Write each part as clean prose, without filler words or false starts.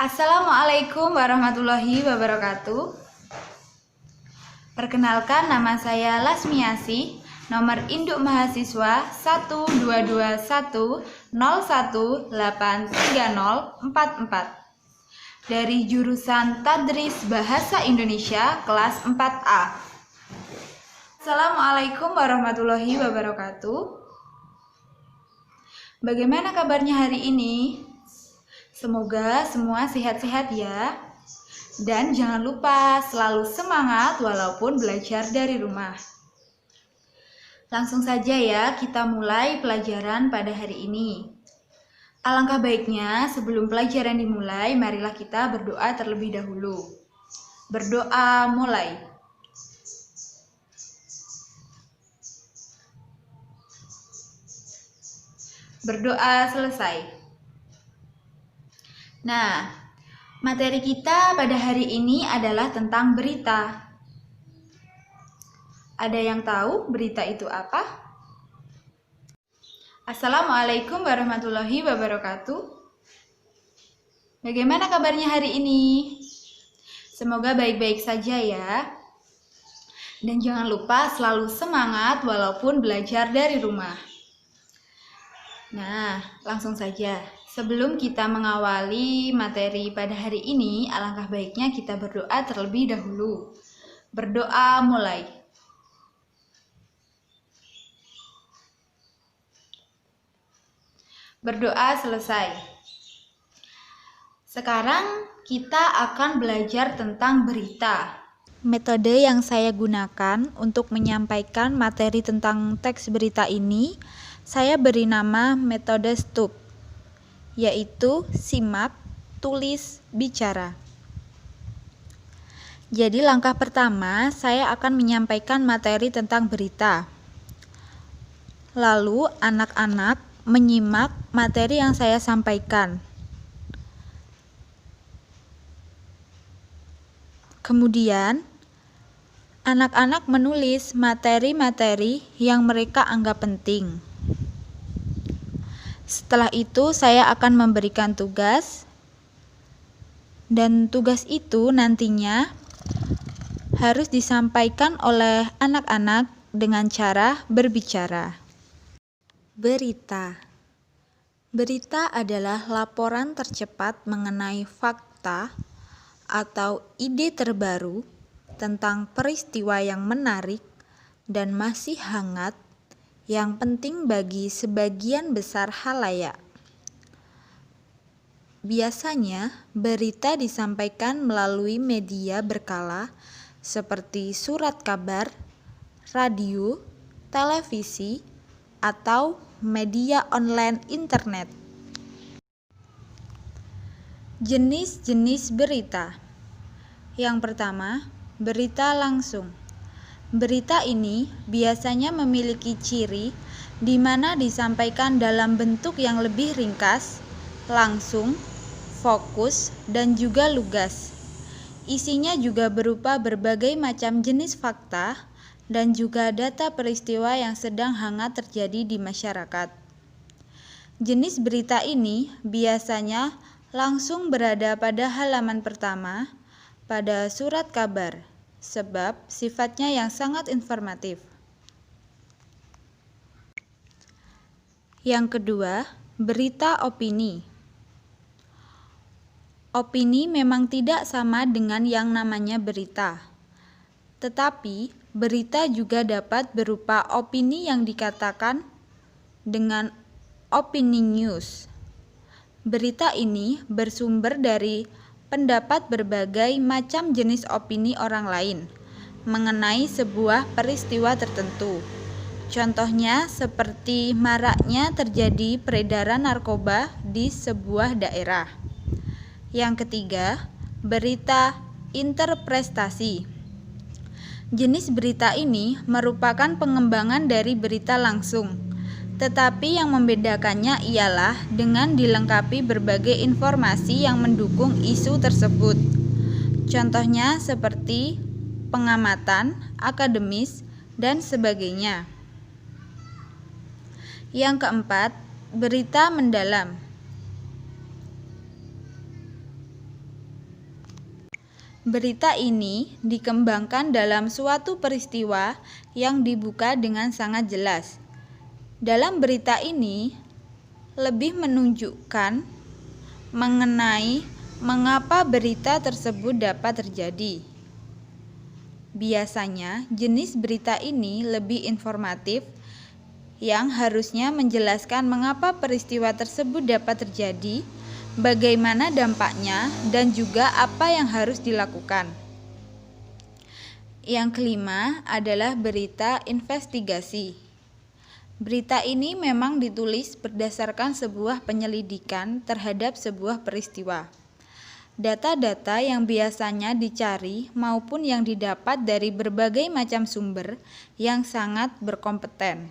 Assalamualaikum warahmatullahi wabarakatuh. Perkenalkan, nama saya Lasmiasih, nomor induk mahasiswa 12210183044 dari jurusan Tadris Bahasa Indonesia kelas 4A. Assalamualaikum warahmatullahi wabarakatuh. Bagaimana kabarnya hari ini? Semoga semua sehat-sehat ya. Dan jangan lupa selalu semangat walaupun belajar dari rumah. Langsung saja ya, kita mulai pelajaran pada hari ini. Alangkah baiknya sebelum pelajaran dimulai, marilah kita berdoa terlebih dahulu. Berdoa mulai. Berdoa selesai. Nah, materi kita pada hari ini adalah tentang berita. Ada yang tahu berita itu apa? Assalamualaikum warahmatullahi wabarakatuh. Bagaimana kabarnya hari ini? Semoga baik-baik saja ya. Dan jangan lupa selalu semangat walaupun belajar dari rumah. Nah, langsung saja. Sebelum kita mengawali materi pada hari ini, alangkah baiknya kita berdoa terlebih dahulu. Berdoa mulai. Berdoa selesai. Sekarang kita akan belajar tentang berita. Metode yang saya gunakan untuk menyampaikan materi tentang teks berita ini, saya beri nama metode STUB, yaitu simak, tulis, bicara. Jadi langkah pertama, saya akan menyampaikan materi tentang berita. Lalu anak-anak menyimak materi yang saya sampaikan. Kemudian, anak-anak menulis materi-materi yang mereka anggap penting. Setelah itu, saya akan memberikan tugas, dan tugas itu nantinya harus disampaikan oleh anak-anak dengan cara berbicara. Berita. Berita adalah laporan tercepat mengenai fakta atau ide terbaru tentang peristiwa yang menarik dan masih hangat yang penting bagi sebagian besar halayak. Biasanya, berita disampaikan melalui media berkala seperti surat kabar, radio, televisi, atau media online internet. Jenis-jenis berita. Yang pertama, berita langsung. Berita ini biasanya memiliki ciri di mana disampaikan dalam bentuk yang lebih ringkas, langsung, fokus, dan juga lugas. Isinya juga berupa berbagai macam jenis fakta dan juga data peristiwa yang sedang hangat terjadi di masyarakat. Jenis berita ini biasanya langsung berada pada halaman pertama pada surat kabar, sebab sifatnya yang sangat informatif. Yang kedua, berita opini. Opini memang tidak sama dengan yang namanya berita. Tetapi, berita juga dapat berupa opini yang dikatakan dengan opini news. Berita ini bersumber dari pendapat berbagai macam jenis opini orang lain mengenai sebuah peristiwa tertentu. Contohnya seperti maraknya terjadi peredaran narkoba di sebuah daerah. Yang ketiga, berita interpretasi. Jenis berita ini merupakan pengembangan dari berita langsung, tetapi yang membedakannya ialah dengan dilengkapi berbagai informasi yang mendukung isu tersebut. Contohnya seperti pengamatan, akademis, dan sebagainya. Yang keempat, berita mendalam. Berita ini dikembangkan dalam suatu peristiwa yang dibuka dengan sangat jelas. Dalam berita ini lebih menunjukkan mengenai mengapa berita tersebut dapat terjadi. Biasanya, jenis berita ini lebih informatif yang harusnya menjelaskan mengapa peristiwa tersebut dapat terjadi, bagaimana dampaknya, dan juga apa yang harus dilakukan. Yang kelima adalah berita investigasi. Berita ini memang ditulis berdasarkan sebuah penyelidikan terhadap sebuah peristiwa. Data-data yang biasanya dicari maupun yang didapat dari berbagai macam sumber yang sangat berkompeten.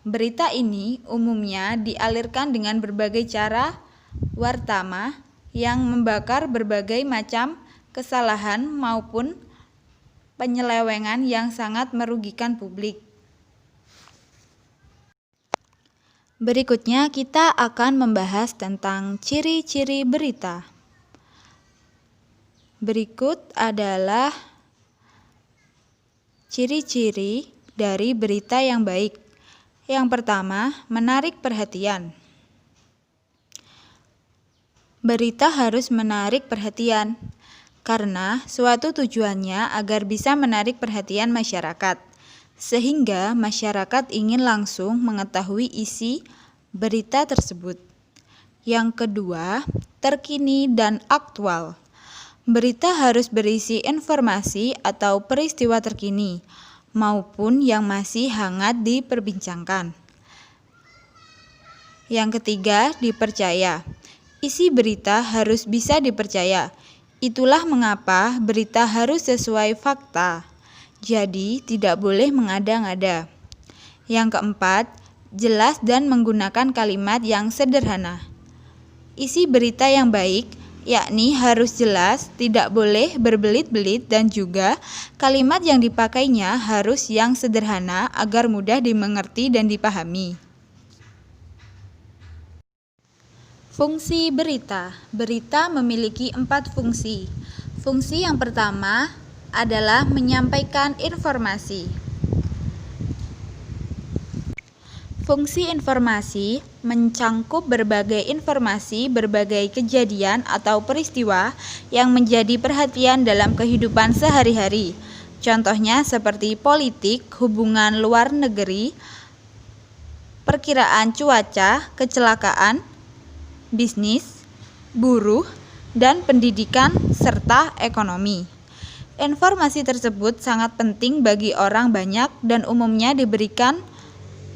Berita ini umumnya dialirkan dengan berbagai cara wartama yang membakar berbagai macam kesalahan maupun penyelewengan yang sangat merugikan publik. Berikutnya kita akan membahas tentang ciri-ciri berita. Berikut adalah ciri-ciri dari berita yang baik. Yang pertama, menarik perhatian. Berita harus menarik perhatian karena suatu tujuannya agar bisa menarik perhatian masyarakat, sehingga masyarakat ingin langsung mengetahui isi berita tersebut. Yang kedua, terkini dan aktual. Berita harus berisi informasi atau peristiwa terkini maupun yang masih hangat diperbincangkan. Yang ketiga, dipercaya. Isi berita harus bisa dipercaya. Itulah mengapa berita harus sesuai fakta. Jadi, tidak boleh mengada-ngada. Yang keempat, jelas dan menggunakan kalimat yang sederhana. Isi berita yang baik yakni harus jelas, tidak boleh berbelit-belit, dan juga kalimat yang dipakainya harus yang sederhana agar mudah dimengerti dan dipahami. Fungsi berita. Berita memiliki 4 fungsi. Fungsi yang pertama adalah menyampaikan informasi. Fungsi informasi mencangkup berbagai informasi, berbagai kejadian atau peristiwa yang menjadi perhatian dalam kehidupan sehari-hari. Contohnya seperti politik, hubungan luar negeri, perkiraan cuaca, kecelakaan, bisnis, buruh, dan pendidikan serta ekonomi. Informasi tersebut sangat penting bagi orang banyak dan umumnya diberikan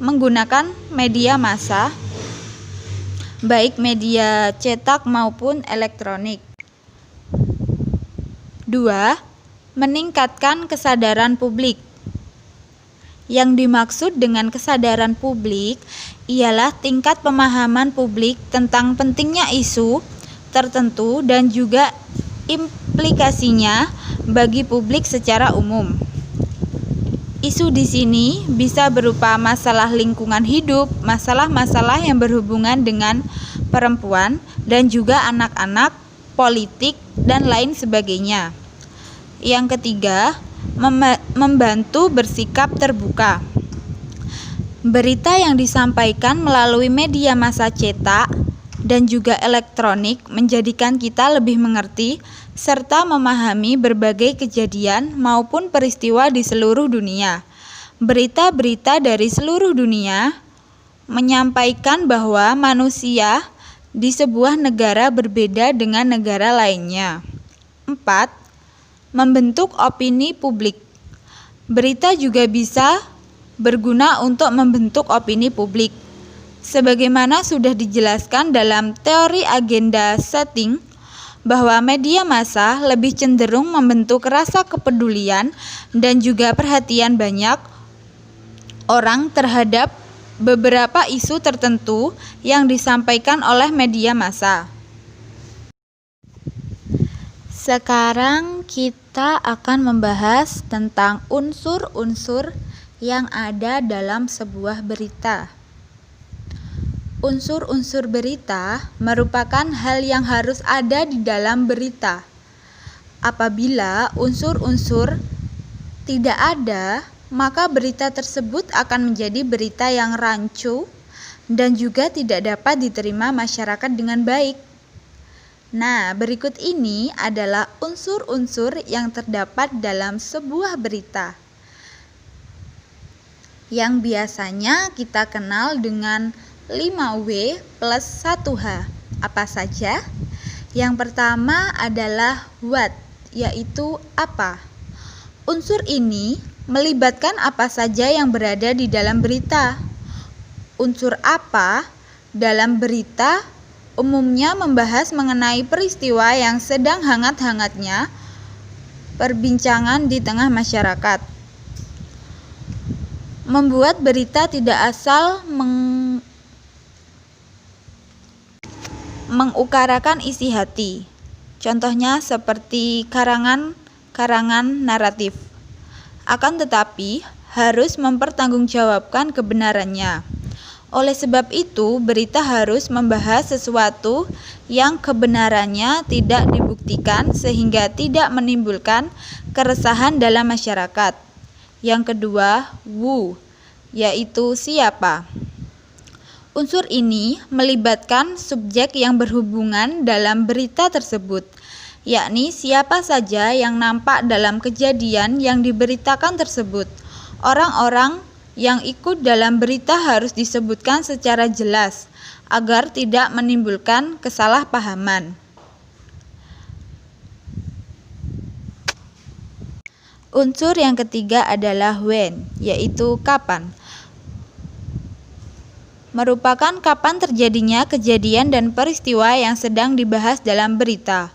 menggunakan media massa, baik media cetak maupun elektronik. 2. Meningkatkan kesadaran publik. Yang dimaksud dengan kesadaran publik ialah tingkat pemahaman publik tentang pentingnya isu tertentu dan juga implikasinya bagi publik secara umum. Isu di sini bisa berupa masalah lingkungan hidup, masalah-masalah yang berhubungan dengan perempuan dan juga anak-anak, politik, dan lain sebagainya. Yang ketiga, membantu bersikap terbuka. Berita yang disampaikan melalui media massa cetak dan juga elektronik menjadikan kita lebih mengerti serta memahami berbagai kejadian maupun peristiwa di seluruh dunia. Berita-berita dari seluruh dunia menyampaikan bahwa manusia di sebuah negara berbeda dengan negara lainnya. 4. Membentuk opini publik. Berita juga bisa berguna untuk membentuk opini publik. Sebagaimana sudah dijelaskan dalam teori agenda setting, bahwa media massa lebih cenderung membentuk rasa kepedulian dan juga perhatian banyak orang terhadap beberapa isu tertentu yang disampaikan oleh media massa. Sekarang kita akan membahas tentang unsur-unsur yang ada dalam sebuah berita. Unsur-unsur berita merupakan hal yang harus ada di dalam berita. Apabila unsur-unsur tidak ada, maka berita tersebut akan menjadi berita yang rancu dan juga tidak dapat diterima masyarakat dengan baik. Nah, berikut ini adalah unsur-unsur yang terdapat dalam sebuah berita, yang biasanya kita kenal dengan 5W plus 1H. Apa saja? Yang pertama adalah what, yaitu apa. Unsur ini melibatkan apa saja yang berada di dalam berita. Unsur apa dalam berita umumnya membahas mengenai peristiwa yang sedang hangat-hangatnya perbincangan di tengah masyarakat. Membuat berita tidak asal mengukarakan isi hati. Contohnya seperti karangan naratif. Akan tetapi harus mempertanggungjawabkan kebenarannya. Oleh sebab itu, berita harus membahas sesuatu yang kebenarannya tidak dibuktikan sehingga tidak menimbulkan keresahan dalam masyarakat. Yang kedua, who, yaitu siapa. Unsur ini melibatkan subjek yang berhubungan dalam berita tersebut, yakni siapa saja yang nampak dalam kejadian yang diberitakan tersebut. Orang-orang yang ikut dalam berita harus disebutkan secara jelas agar tidak menimbulkan kesalahpahaman. Unsur yang ketiga adalah when, yaitu kapan. Merupakan kapan terjadinya kejadian dan peristiwa yang sedang dibahas dalam berita.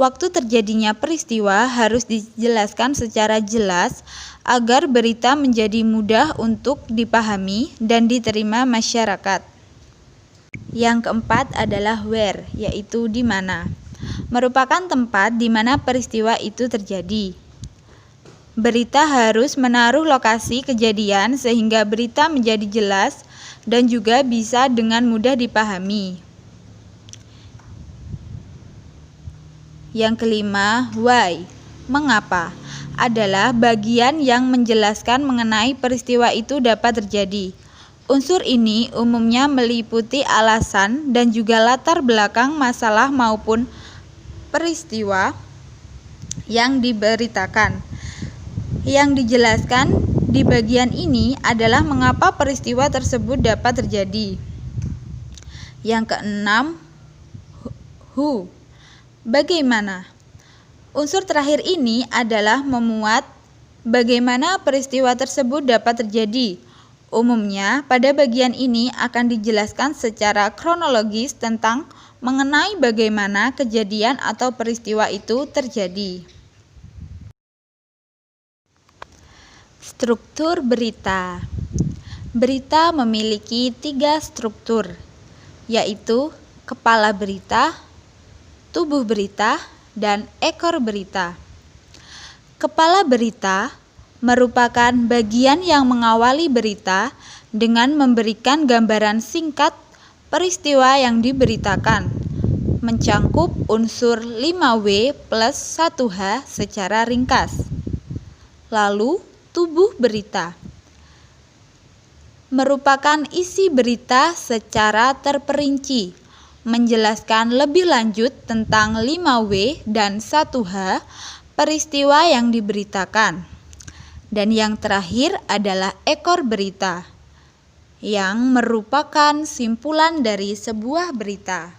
Waktu terjadinya peristiwa harus dijelaskan secara jelas agar berita menjadi mudah untuk dipahami dan diterima masyarakat. Yang keempat adalah where, yaitu di mana. Merupakan tempat di mana peristiwa itu terjadi. Berita harus menaruh lokasi kejadian sehingga berita menjadi jelas dan juga bisa dengan mudah dipahami. Yang kelima, why, mengapa, adalah bagian yang menjelaskan mengenai peristiwa itu dapat terjadi. Unsur ini umumnya meliputi alasan dan juga latar belakang masalah maupun peristiwa yang diberitakan. Yang dijelaskan di bagian ini adalah mengapa peristiwa tersebut dapat terjadi. Yang keenam, who, bagaimana. Unsur terakhir ini adalah memuat bagaimana peristiwa tersebut dapat terjadi. Umumnya, pada bagian ini akan dijelaskan secara kronologis tentang mengenai bagaimana kejadian atau peristiwa itu terjadi. Struktur berita. Berita memiliki 3 struktur, yaitu kepala berita, tubuh berita, dan ekor berita. Kepala berita merupakan bagian yang mengawali berita dengan memberikan gambaran singkat peristiwa yang diberitakan, mencangkup unsur 5W plus 1H secara ringkas. Lalu, tubuh berita merupakan isi berita secara terperinci, menjelaskan lebih lanjut tentang 5W dan 1H peristiwa yang diberitakan. Dan yang terakhir adalah ekor berita, yang merupakan simpulan dari sebuah berita.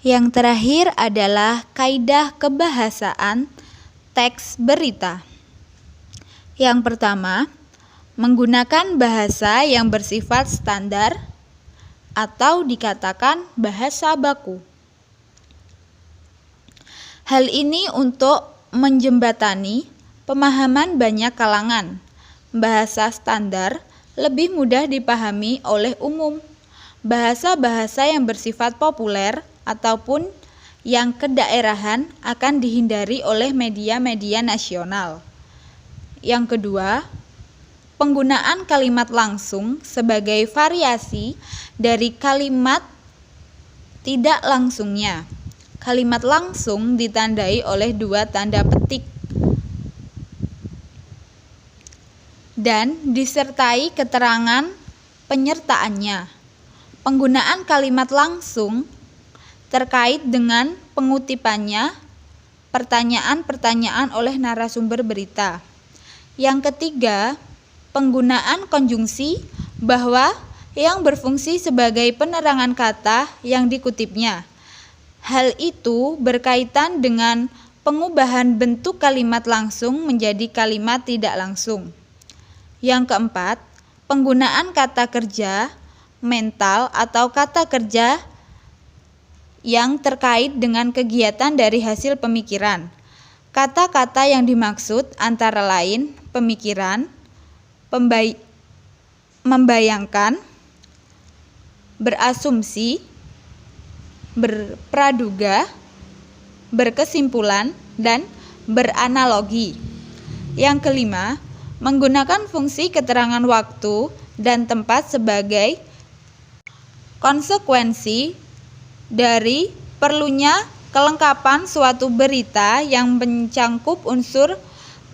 Yang terakhir adalah kaidah kebahasaan teks berita. Yang pertama, menggunakan bahasa yang bersifat standar atau dikatakan bahasa baku. Hal ini untuk menjembatani pemahaman banyak kalangan. Bahasa standar lebih mudah dipahami oleh umum. Bahasa-bahasa yang bersifat populer ataupun yang kedaerahan akan dihindari oleh media-media nasional. Yang kedua, penggunaan kalimat langsung sebagai variasi dari kalimat tidak langsungnya. Kalimat langsung ditandai oleh dua tanda petik dan disertai keterangan penyertaannya. Penggunaan kalimat langsung terkait dengan pengutipannya pertanyaan-pertanyaan oleh narasumber berita. Yang ketiga, penggunaan konjungsi bahwa yang berfungsi sebagai penerangan kata yang dikutipnya. Hal itu berkaitan dengan pengubahan bentuk kalimat langsung menjadi kalimat tidak langsung. Yang keempat, penggunaan kata kerja, mental atau kata kerja yang terkait dengan kegiatan dari hasil pemikiran. Kata-kata yang dimaksud antara lain pemikiran, membayangkan, berasumsi, berpraduga, berkesimpulan, dan beranalogi. Yang kelima, menggunakan fungsi keterangan waktu dan tempat sebagai konsekuensi dari perlunya kelengkapan suatu berita yang mencangkup unsur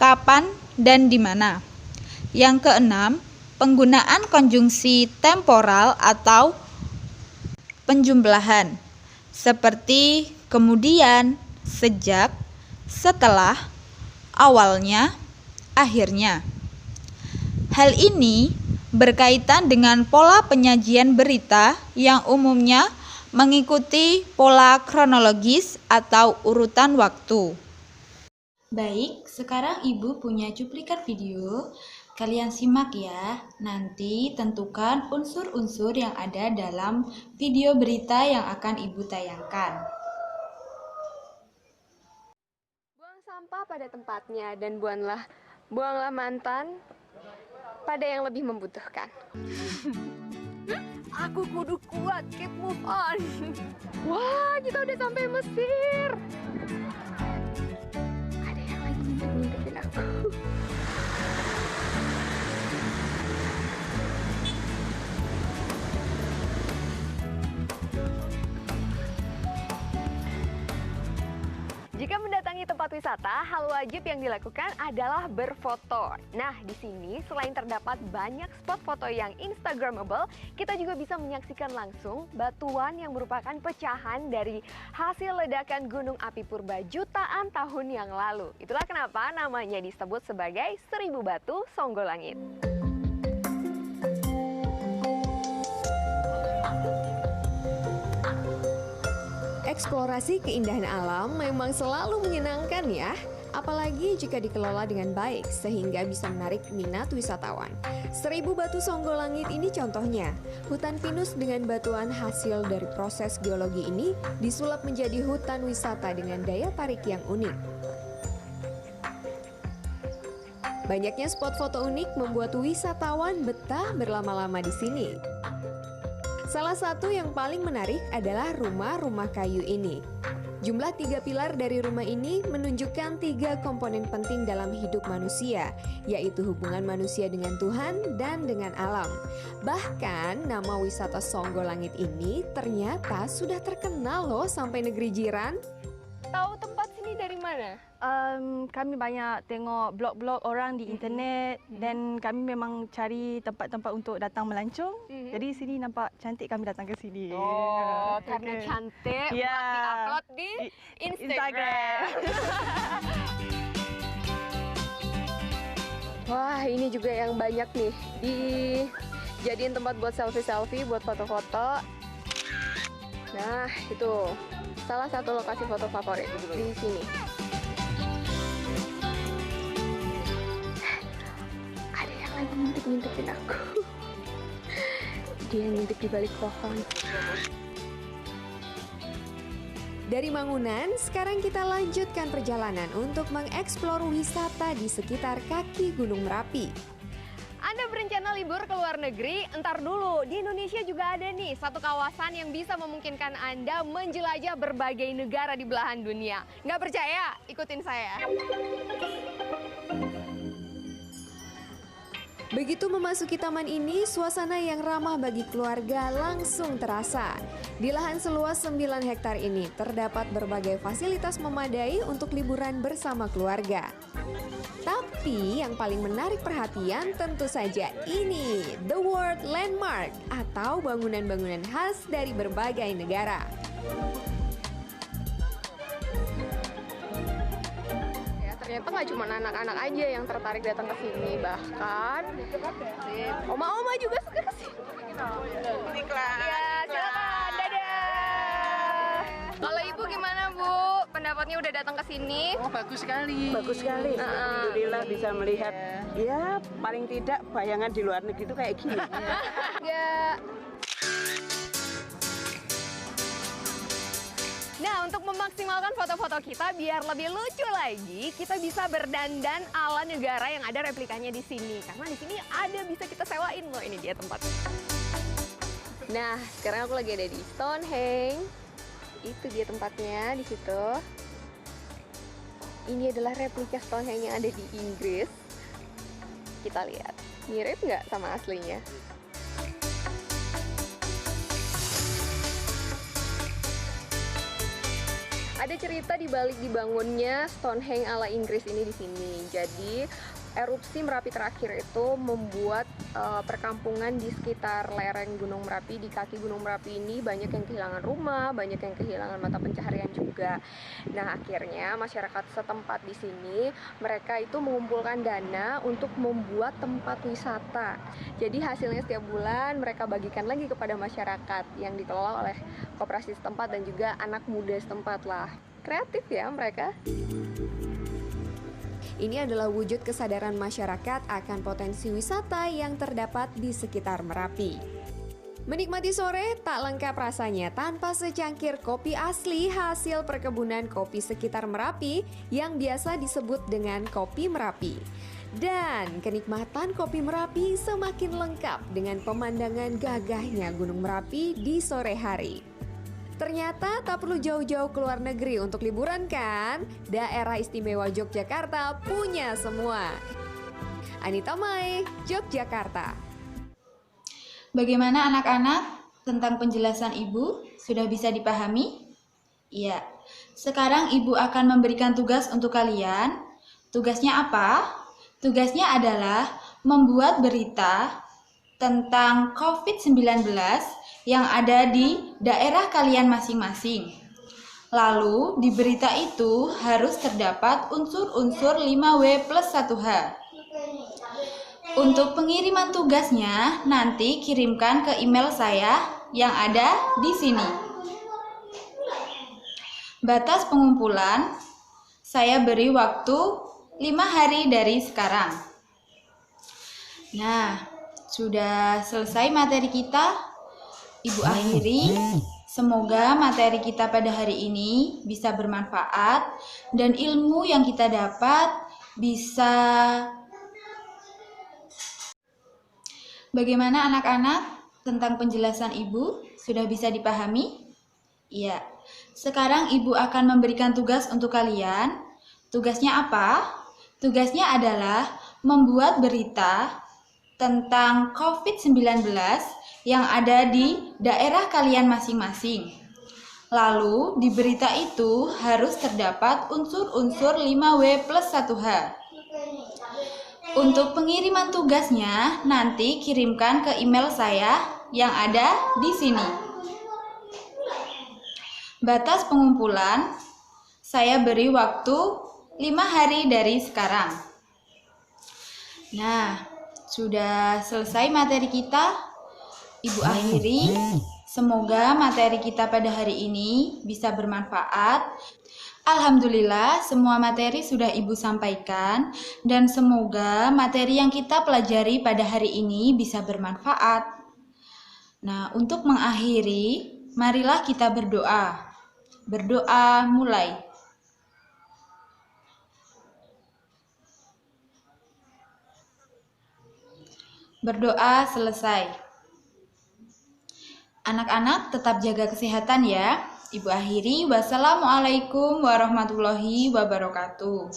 kapan dan di mana. Yang keenam, penggunaan konjungsi temporal atau penjumlahan seperti kemudian, sejak, setelah, awalnya, akhirnya. Hal ini berkaitan dengan pola penyajian berita yang umumnya mengikuti pola kronologis atau urutan waktu. Baik, sekarang Ibu punya cuplikan video. Kalian simak ya. Nanti tentukan unsur-unsur yang ada dalam video berita yang akan Ibu tayangkan. Buang sampah pada tempatnya dan buanglah mantan pada yang lebih membutuhkan. Aku kudu kuat, keep move on. Wah, kita udah sampai Mesir. Ada yang lagi ngintip-ngintipin aku. Jika mendatangi tempat wisata, hal wajib yang dilakukan adalah berfoto. Nah, di sini selain terdapat banyak spot foto yang instagramable, kita juga bisa menyaksikan langsung batuan yang merupakan pecahan dari hasil ledakan gunung api purba jutaan tahun yang lalu. Itulah kenapa namanya disebut sebagai 1000 Batu Songgolangit. Eksplorasi keindahan alam memang selalu menyenangkan ya, apalagi jika dikelola dengan baik sehingga bisa menarik minat wisatawan. 1000 Batu Songgolangit ini contohnya. Hutan pinus dengan batuan hasil dari proses geologi ini disulap menjadi hutan wisata dengan daya tarik yang unik. Banyaknya spot foto unik membuat wisatawan betah berlama-lama di sini. Salah satu yang paling menarik adalah rumah-rumah kayu ini. Jumlah 3 pilar dari rumah ini menunjukkan 3 komponen penting dalam hidup manusia, yaitu hubungan manusia dengan Tuhan dan dengan alam. Bahkan nama wisata Songgolangit ini ternyata sudah terkenal loh sampai negeri jiran. Tahu tempat sini dari mana? Kami banyak tengok blog-blog orang di internet dan kami memang cari tempat-tempat untuk datang melancong. Jadi sini nampak cantik, kami datang ke sini. Oh, karena cantik, buat di-upload di Instagram. Wah, ini juga yang banyak nih. Dijadiin tempat buat selfie-selfie, buat foto-foto. Nah, itu salah satu lokasi foto favorit di sini. Ada yang lagi ngintip-ngintipin aku. Dia ngintip di balik pohon. Dari Mangunan, sekarang kita lanjutkan perjalanan untuk mengeksplor wisata di sekitar kaki Gunung Merapi. Anda berencana libur ke luar negeri? Entar dulu, di Indonesia juga ada nih satu kawasan yang bisa memungkinkan Anda menjelajah berbagai negara di belahan dunia. Nggak percaya? Ikutin saya. Begitu memasuki taman ini, suasana yang ramah bagi keluarga langsung terasa. Di lahan seluas 9 hektar ini terdapat berbagai fasilitas memadai untuk liburan bersama keluarga. Tapi yang paling menarik perhatian tentu saja ini, The World Landmark atau bangunan-bangunan khas dari berbagai negara. Ternyata nggak cuma anak-anak aja yang tertarik datang ke sini, bahkan oma-oma juga suka ke sini. Ya, silakan, dadah. Kalau ibu gimana bu? Pendapatnya udah datang ke sini? Oh, bagus sekali. Bagus sekali. Alhamdulillah bisa melihat ya paling tidak bayangan di luar negeri itu kayak gini. Ya. Nah, untuk memaksimalkan foto-foto kita biar lebih lucu lagi, kita bisa berdandan ala negara yang ada replikanya di sini. Karena di sini ada bisa kita sewain loh, ini dia tempatnya. Nah, sekarang aku lagi ada di Stonehenge. Itu dia tempatnya di situ. Ini adalah replika Stonehenge yang ada di Inggris. Kita lihat, mirip nggak sama aslinya? Ada cerita di balik dibangunnya Stonehenge ala Inggris ini di sini. Jadi erupsi Merapi terakhir itu membuat perkampungan di sekitar lereng Gunung Merapi, di kaki Gunung Merapi ini banyak yang kehilangan rumah, banyak yang kehilangan mata pencaharian juga. Nah, akhirnya masyarakat setempat di sini mereka itu mengumpulkan dana untuk membuat tempat wisata. Jadi hasilnya setiap bulan mereka bagikan lagi kepada masyarakat yang dikelola oleh koperasi setempat dan juga anak muda setempat lah. Kreatif ya mereka. Ini adalah wujud kesadaran masyarakat akan potensi wisata yang terdapat di sekitar Merapi. Menikmati sore tak lengkap rasanya tanpa secangkir kopi asli hasil perkebunan kopi sekitar Merapi yang biasa disebut dengan kopi Merapi. Dan kenikmatan kopi Merapi semakin lengkap dengan pemandangan gagahnya Gunung Merapi di sore hari. Ternyata tak perlu jauh-jauh ke luar negeri untuk liburan kan? Daerah Istimewa Yogyakarta punya semua. Anita Mai, Yogyakarta. Bagaimana anak-anak? Tentang penjelasan Ibu sudah bisa dipahami? Iya. Sekarang Ibu akan memberikan tugas untuk kalian. Tugasnya apa? Tugasnya adalah membuat berita tentang COVID-19 yang ada di daerah kalian masing-masing. Lalu, di berita itu harus terdapat unsur-unsur 5W plus 1H. Untuk pengiriman tugasnya, nanti kirimkan ke email saya yang ada di sini. Batas pengumpulan, saya beri waktu 5 hari dari sekarang. Nah, sudah selesai materi kita. Ibu akhiri, semoga materi kita pada hari ini bisa bermanfaat dan ilmu yang kita dapat bisa. Bagaimana anak-anak? Tentang penjelasan Ibu sudah bisa dipahami? Iya. Sekarang Ibu akan memberikan tugas untuk kalian. Tugasnya apa? Tugasnya adalah membuat berita tentang COVID-19 yang ada di daerah kalian masing-masing. Lalu, di berita itu harus terdapat unsur-unsur 5W plus 1H. Untuk pengiriman tugasnya, nanti kirimkan ke email saya yang ada di sini. Batas pengumpulan, saya beri waktu 5 hari dari sekarang. Nah, sudah selesai materi kita. Ibu akhiri, semoga materi kita pada hari ini bisa bermanfaat. Alhamdulillah, semua materi sudah Ibu sampaikan dan semoga materi yang kita pelajari pada hari ini bisa bermanfaat. Nah, untuk mengakhiri, marilah kita berdoa. Berdoa mulai. Berdoa selesai. Anak-anak tetap jaga kesehatan ya. Ibu akhiri, wassalamualaikum warahmatullahi wabarakatuh.